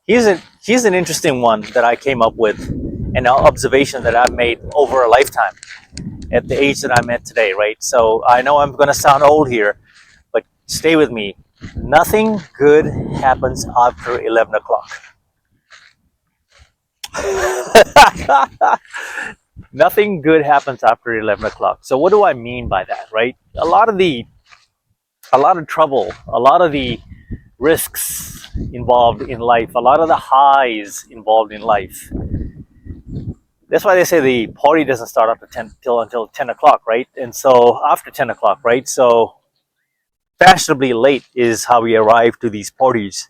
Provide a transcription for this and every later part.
here's an interesting one that I came up with, an observation that I've made over a lifetime at the age that I'm at today, right? So I know I'm going to sound old here, but stay with me. Nothing good happens after 11 o'clock. Nothing good happens after 11 o'clock. So what do I mean by that, right? A lot of trouble, a lot of the risks involved in life, a lot of the highs involved in life. That's why they say the party doesn't start up until 10 o'clock, right? And so after 10 o'clock, right? So fashionably late is how we arrive to these parties.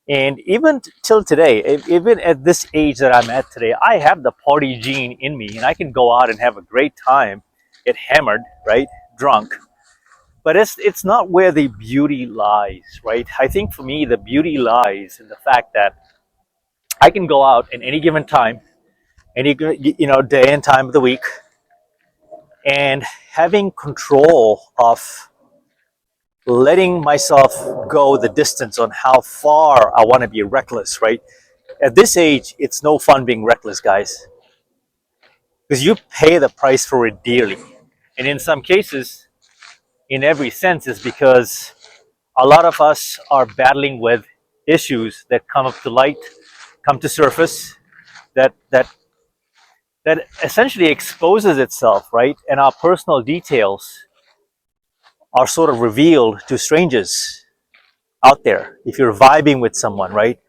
And even till today, even at this age that I'm at today, I have the party gene in me, and I can go out and have a great time, get hammered, right? Drunk. But it's not where the beauty lies, right? I think for me, the beauty lies in the fact that I can go out at any given time, any day and time of the week, and having control of letting myself go the distance on how far I want to be reckless, right? At this age, it's no fun being reckless, guys, because you pay the price for it dearly. And in some cases, in every sense, is because a lot of us are battling with issues that come up to light, come to surface, that essentially exposes itself, right? And our personal details are sort of revealed to strangers out there. If you're vibing with someone, right?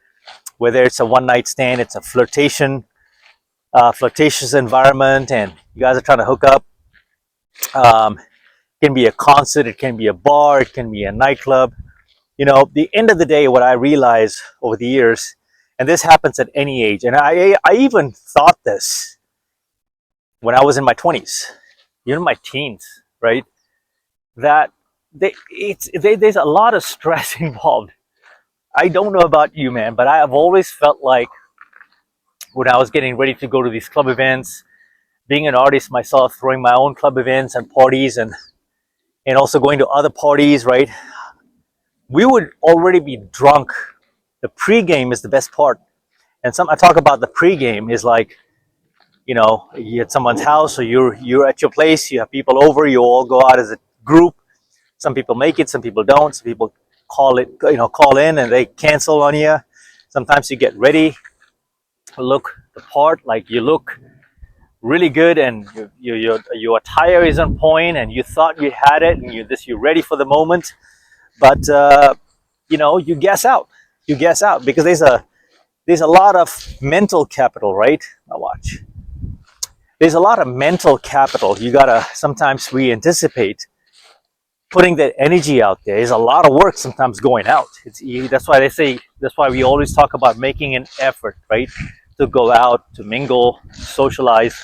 Whether it's a one night stand, it's a flirtatious environment, and you guys are trying to hook up. It can be a concert, it can be a bar, it can be a nightclub. The end of the day, what I realized over the years, and this happens at any age, and I even thought this when I was in my 20s, even my teens, right? That there's a lot of stress involved. I don't know about you, man, but I have always felt like when I was getting ready to go to these club events, being an artist myself, throwing my own club events and parties, and also going to other parties, right? We would already be drunk. The pregame is the best part. And I talk about the pregame is like, you're at someone's house, or you're at your place, you have people over, you all go out as a group. Some people make it, some people don't. Some people call in and they cancel on you. Sometimes you get ready, look the part, like you look really good, and your attire is on point, and you thought you had it, and you're ready for the moment, but you guess out. You guess out because there's a lot of mental capital, right? My watch. There's a lot of mental capital. Sometimes we anticipate putting that energy out there. There's a lot of work sometimes going out. That's why we always talk about making an effort, right? To go out, to mingle, socialize,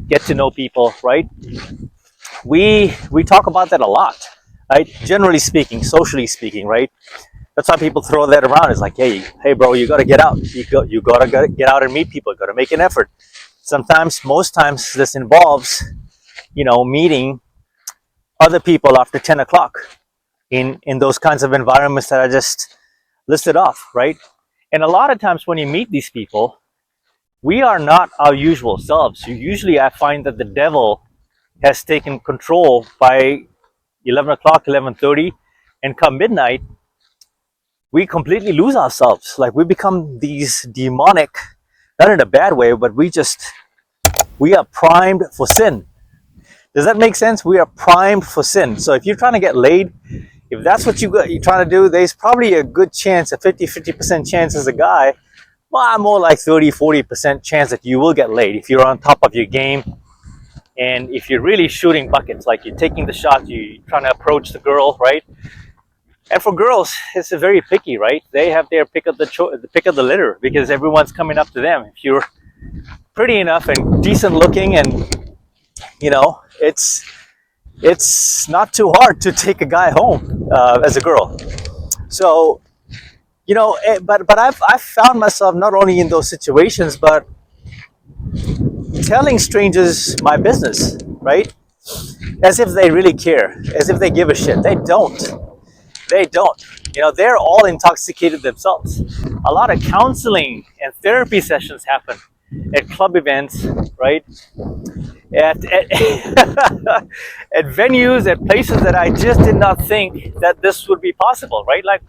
get to know people, right? We talk about that a lot, right? Generally speaking, socially speaking, right? That's why people throw that around. It's like, hey, bro, you got to get out. You got to get out and meet people. You got to make an effort. Most times, this involves, meeting other people after 10 o'clock in those kinds of environments that I just listed off, right? And a lot of times when you meet these people, we are not our usual selves. Usually I find that the devil has taken control by 11 o'clock, 11:30, and come midnight, we completely lose ourselves. Like we become these demonic, not in a bad way, but we are primed for sin. Does that make sense? We are primed for sin. So if you're trying to get laid, if that's what you're trying to do, there's probably a good chance, a 50% chance as a guy, well, more like 30-40% chance that you will get laid if you're on top of your game. And if you're really shooting buckets, like you're taking the shot, you're trying to approach the girl, right? And for girls, it's very picky, right? They have their pick of the litter because everyone's coming up to them. If you're pretty enough and decent looking, and it's not too hard to take a guy home as a girl. So, but I've found myself not only in those situations, but telling strangers my business, right? As if they really care, as if they give a shit. They don't. they're all intoxicated themselves. A lot of counseling and therapy sessions happen at club events, right? At at venues, at places that I just did not think that this would be possible, right? Like,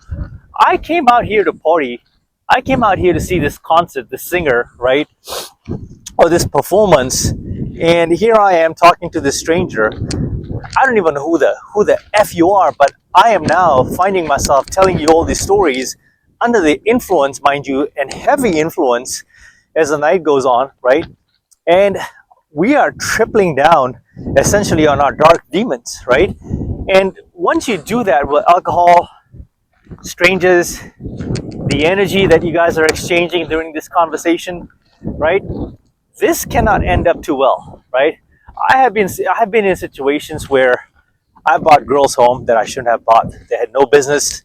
I came out here to party. I came out here to see this concert, this singer, right? Or this performance. And here I am talking to this stranger. I don't even know who the F you are, but I am now finding myself telling you all these stories under the influence, mind you, and heavy influence as the night goes on, right? And we are tripling down essentially on our dark demons, right? And once you do that with alcohol, strangers, the energy that you guys are exchanging during this conversation, right? This cannot end up too well, right? I have been in situations where I brought girls home that I shouldn't have bought. They had no business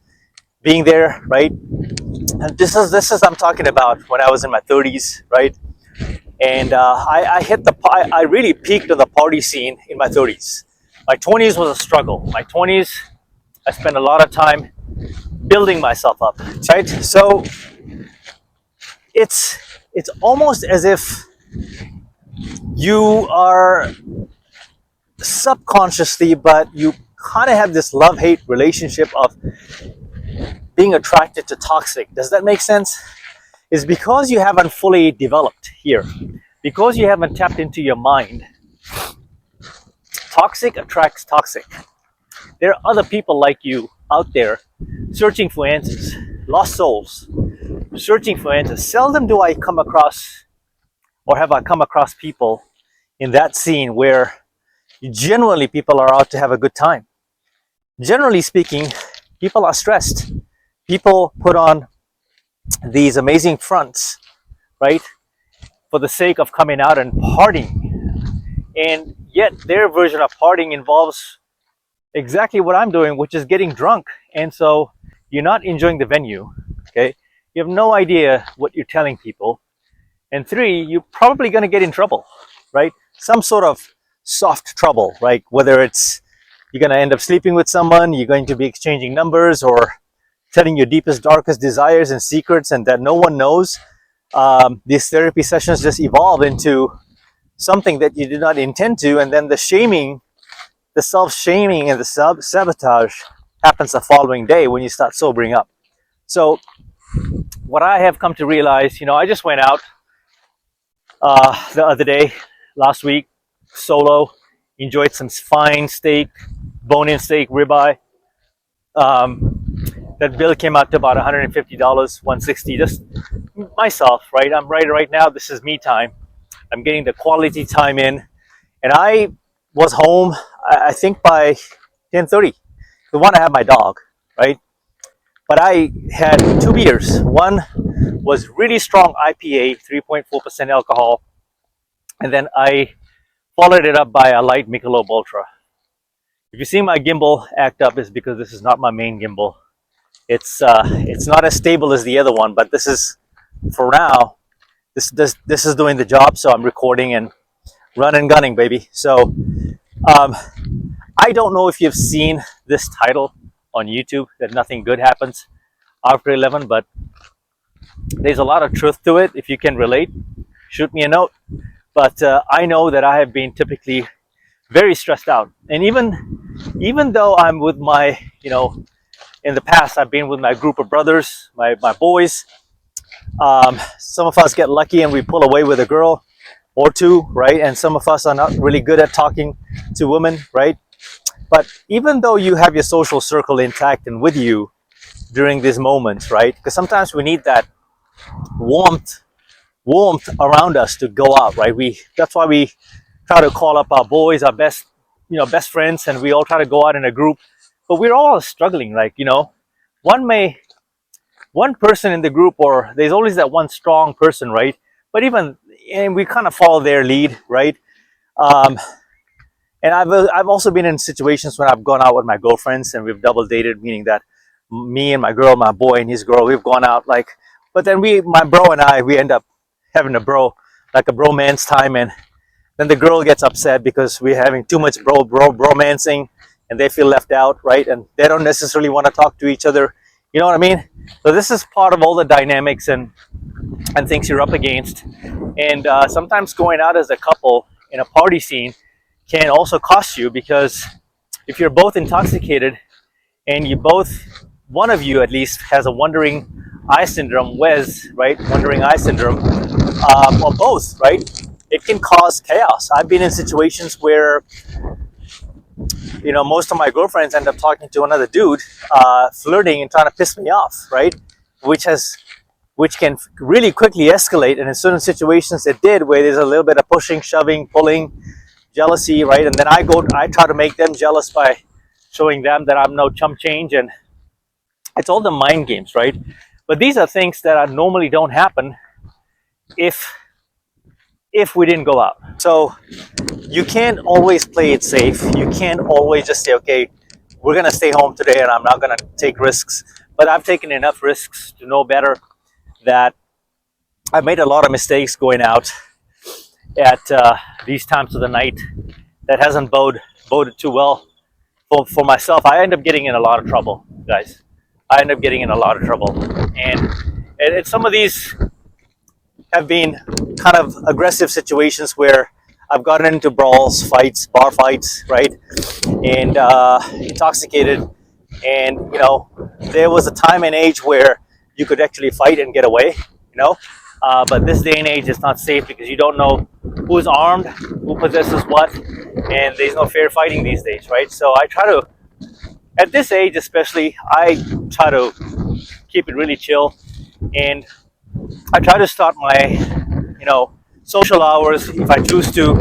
being there, right? And this is I'm talking about when I was in my 30s, right? And I really peaked on the party scene in my 30s. My 20s was a struggle. My 20s, I spent a lot of time building myself up, right? So it's it's almost as if you are subconsciously, but you kind of have this love-hate relationship of being attracted to toxic. Does that make sense? Is because you haven't fully developed here, because you haven't tapped into your mind. Toxic attracts toxic. There are other people like you out there searching for answers, lost souls, searching for answers. Seldom do I come across, or have I come across people in that scene where generally people are out to have a good time. Generally speaking, people are stressed. People put on these amazing fronts, right, for the sake of coming out and partying. And yet their version of partying involves exactly what I'm doing, which is getting drunk. And so you're not enjoying the venue, okay? You have no idea what you're telling people. And three, you're probably going to get in trouble, right? Some sort of soft trouble, right? Whether it's you're going to end up sleeping with someone, you're going to be exchanging numbers, or telling your deepest, darkest desires and secrets, and that no one knows. These therapy sessions just evolve into something that you did not intend to, and then the shaming, the self-shaming, and the sabotage happens the following day when you start sobering up. So, what I have come to realize, I just went out the other day, last week, solo, enjoyed some fine steak, bone-in steak, ribeye. That bill came out to about $150, $160, just myself, right? I'm right now. This is me time. I'm getting the quality time in, and I was home, I think by 10:30. We want to have my dog, right? But I had two beers. One was really strong IPA, 3.4% alcohol, and then I followed it up by a light Michelob Ultra. If you see my gimbal act up, it's because this is not my main gimbal. It's not as stable as the other one, but this is, for now, this is doing the job. So I'm recording and running, gunning, baby. So I don't know if you've seen this title on YouTube, that nothing good happens after 11, but there's a lot of truth to it. If you can relate, shoot me a note. But I know that I have been typically very stressed out, and even though I'm with my, in the past I've been with my group of brothers, my boys. Some of us get lucky and we pull away with a girl or two, right? And some of us are not really good at talking to women, right? But even though you have your social circle intact and with you during these moments, right? Because sometimes we need that warmth around us to go out, right? That's why we try to call up our boys, our best friends, and we all try to go out in a group. But we're all struggling, like, one person in the group, or there's always that one strong person, right? But and we kind of follow their lead, right? And I've also been in situations when I've gone out with my girlfriends and we've double dated, meaning that me and my girl, my boy and his girl, we've gone out, like, but then my bro and I, we end up having a bromance time, and then the girl gets upset because we're having too much bromancing, and they feel left out, right? And they don't necessarily want to talk to each other You know what I mean? So this is part of all the dynamics and things you're up against. And sometimes going out as a couple in a party scene can also cost you, because if you're both intoxicated and you both, one of you at least, has a wandering eye syndrome, WES, right? Wandering eye syndrome, or both, right? It can cause chaos. I've been in situations where, you know, most of my girlfriends end up talking to another dude, flirting and trying to piss me off, right? Which can really quickly escalate. And in certain situations it did, where there's a little bit of pushing, shoving, pulling, jealousy, right? And then I try to make them jealous by showing them that I'm no chump change. And it's all the mind games, right? But these are things that normally don't happen if we didn't go out. So you can't always play it safe. You can't always just say, okay, we're going to stay home today and I'm not going to take risks. But I've taken enough risks to know better that I've made a lot of mistakes going out at these times of the night that hasn't boded too well for myself. I end up getting in a lot of trouble, guys. I end up getting in a lot of trouble. And some of these have been kind of aggressive situations where I've gotten into brawls, fights, bar fights, right? And intoxicated. And, you know, there was a time and age where you could actually fight and get away, you know? But this day and age is not safe, because you don't know who's armed, who possesses what, and there's no fair fighting these days, right? So I try to, at this age especially, I try to keep it really chill. And I try to start my, you know, social hours, if I choose to,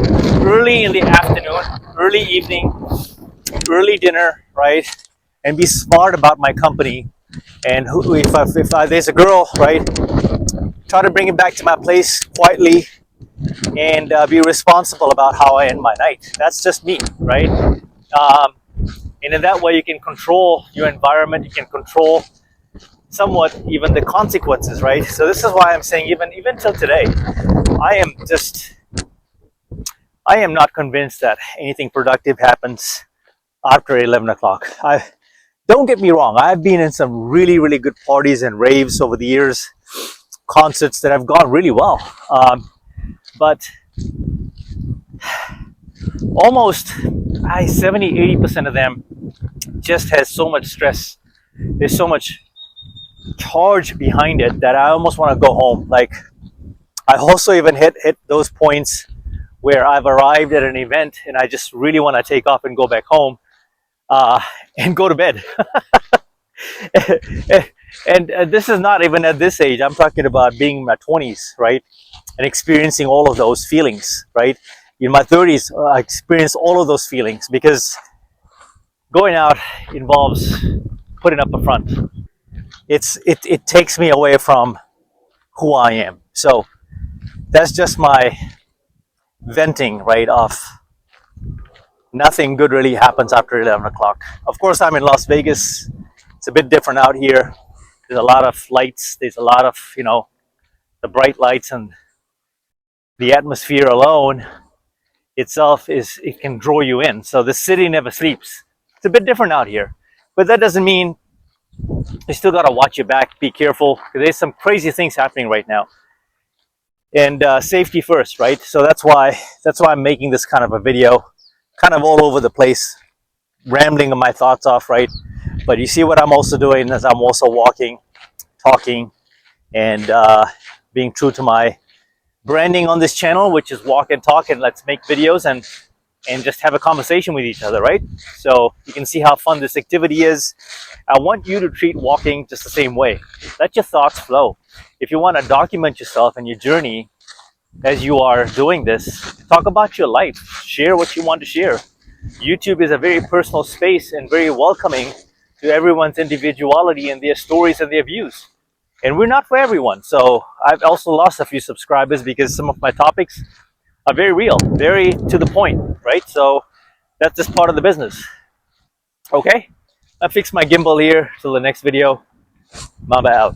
early in the afternoon, early evening, early dinner, right? And be smart about my company. And if there's a girl, right, try to bring it back to my place quietly, and be responsible about how I end my night. That's just me, right? And in that way, you can control your environment. You can control somewhat even the consequences, right? So this is why I'm saying, even till today, I am not convinced that anything productive happens after 11 o'clock. Don't get me wrong, I've been in some really, really good parties and raves over the years, concerts that have gone really well. But almost 70-80% of them just has so much stress. There's so much charge behind it that I almost want to go home. Like, I also even hit those points where I've arrived at an event and I just really want to take off and go back home, and go to bed. And this is not even at this age. I'm talking about being in my 20s, right? And experiencing all of those feelings, right? In my 30s, I experienced all of those feelings, because going out involves putting up a front. It takes me away from who I am. So that's just my venting, right? Of nothing good really happens after 11 o'clock. Of course, I'm in Las Vegas. It's a bit different out here. There's a lot of lights. There's a lot of, you know, the bright lights, and the atmosphere alone itself it can draw you in. So the city never sleeps. It's a bit different out here. But that doesn't mean you still got to watch your back, be careful. There's some crazy things happening right now. And safety first, right? So that's why I'm making this kind of a video, kind of all over the place, rambling my thoughts off, right? But you see what I'm also doing is I'm also walking, talking, and being true to my branding on this channel, which is walk and talk, and let's make videos and just have a conversation with each other, right? So you can see how fun this activity is. I want you to treat walking just the same way. Let your thoughts flow. If you want to document yourself and your journey as you are doing this, talk about your life, share what you want to share. YouTube is a very personal space and very welcoming to everyone's individuality and their stories and their views. And we're not for everyone. So I've also lost a few subscribers because some of my topics are very real, very to the point, right? So that's just part of the business. Okay, I fixed my gimbal here. Till the next video, Mamba out.